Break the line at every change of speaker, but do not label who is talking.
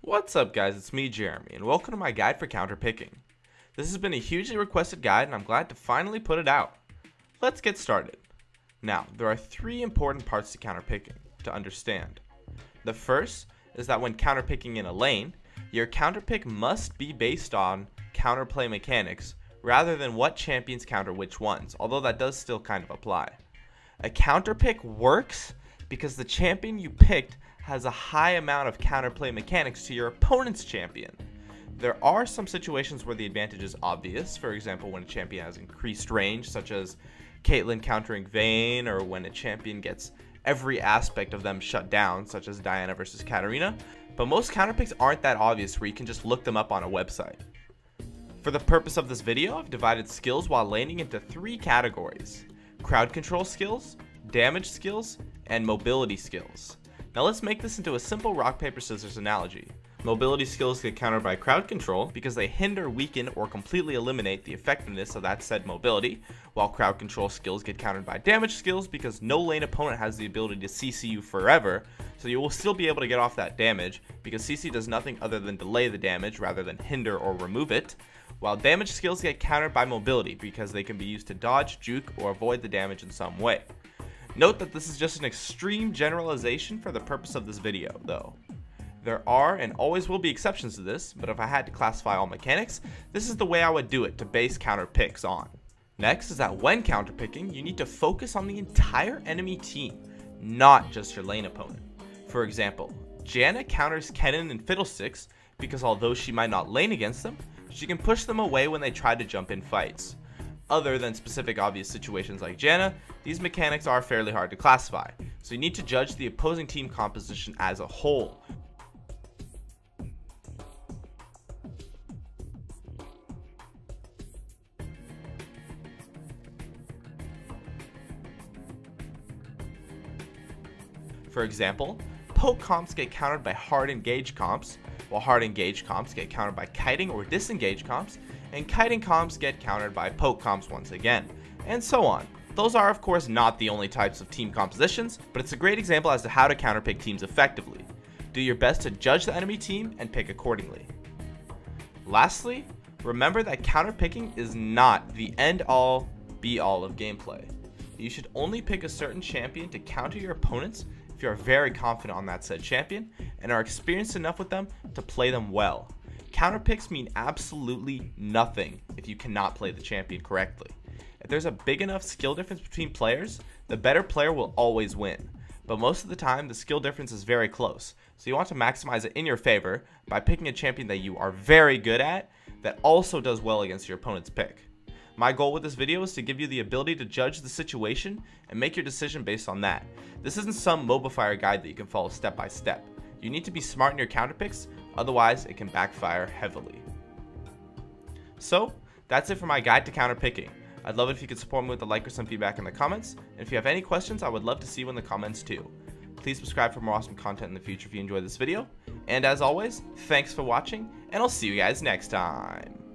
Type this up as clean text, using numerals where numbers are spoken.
What's up guys, it's me Jeremy and welcome to my guide for counter picking. This has been a hugely requested guide and I'm glad to finally put it out. Let's get started. Now, there are three important parts to counter picking to understand. The first is that when counter picking in a lane, your counter pick must be based on counterplay mechanics rather than what champions counter which ones, although that does still kind of apply. A counter pick works because the champion you picked has a high amount of counterplay mechanics to your opponent's champion. There are some situations where the advantage is obvious, for example when a champion has increased range, such as Caitlyn countering Vayne, or when a champion gets every aspect of them shut down, such as Diana versus Katarina, but most counterpicks aren't that obvious where you can just look them up on a website. For the purpose of this video, I've divided skills while laning into three categories: crowd control skills, damage skills, and mobility skills. Now let's make this into a simple rock, paper, scissors analogy. Mobility skills get countered by crowd control because they hinder, weaken, or completely eliminate the effectiveness of that said mobility, while crowd control skills get countered by damage skills because no lane opponent has the ability to CC you forever, so you will still be able to get off that damage because CC does nothing other than delay the damage rather than hinder or remove it, while damage skills get countered by mobility because they can be used to dodge, juke, or avoid the damage in some way. Note that this is just an extreme generalization for the purpose of this video, though. There are and always will be exceptions to this, but if I had to classify all mechanics, this is the way I would do it to base counter picks on. Next is that when counter picking, you need to focus on the entire enemy team, not just your lane opponent. For example, Janna counters Kennen and Fiddlesticks because although she might not lane against them, she can push them away when they try to jump in fights. Other than specific obvious situations like Janna, these mechanics are fairly hard to classify, so you need to judge the opposing team composition as a whole. For example, poke comps get countered by hard engage comps, while hard engage comps get countered by kiting or disengage comps, and kiting comps get countered by poke comps once again, and so on. Those are of course not the only types of team compositions, but it's a great example as to how to counterpick teams effectively. Do your best to judge the enemy team and pick accordingly. Lastly, remember that counterpicking is not the end-all, be-all of gameplay. You should only pick a certain champion to counter your opponents if you are very confident on that said champion and are experienced enough with them to play them well. Counter picks mean absolutely nothing if you cannot play the champion correctly. If there's a big enough skill difference between players, the better player will always win. But most of the time, the skill difference is very close, so you want to maximize it in your favor by picking a champion that you are very good at that also does well against your opponent's pick. My goal with this video is to give you the ability to judge the situation and make your decision based on that. This isn't some MobaFire guide that you can follow step by step. You need to be smart in your counter picks, otherwise it can backfire heavily. So, that's it for my guide to counter picking. I'd love it if you could support me with a like or some feedback in the comments, and if you have any questions, I would love to see you in the comments too. Please subscribe for more awesome content in the future if you enjoyed this video, and as always, thanks for watching, and I'll see you guys next time.